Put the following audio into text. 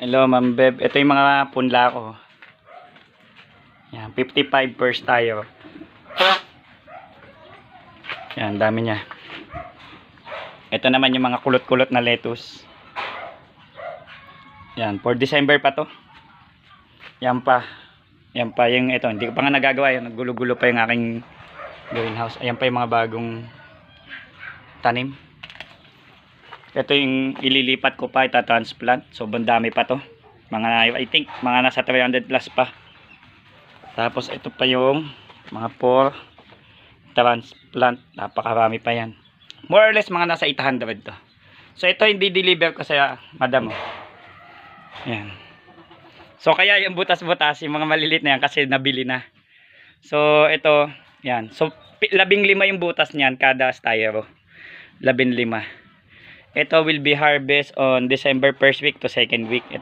Hello, Ma'am Beb. Ito yung mga punla ko. Yan, 55 first tayo. Yan, dami niya. Ito naman yung mga kulot-kulot na lettuce. Yan, for December pa to. Yan pa. Yan pa yung ito. Hindi ko pa nga nagagawa yun. Naggulo-gulo pa yung aking greenhouse. Ayan pa yung mga bagong tanim. Ito yung ililipat ko pa, ita-transplant. So, bandami pa to. Mga, I think, mga nasa 300 plus pa. Tapos, ito pa yung mga 4 transplant. Napakarami pa yan. More or less, mga nasa 800 to. So, ito hindi deliver ko sa madam. Yan. So, kaya yung butas-butas, yung mga malilit na yan kasi nabili na. So, ito, yan. So, 15 yung butas niyan kada styro. 15. Ito will be harvest on December 1st week to 2nd week. Ito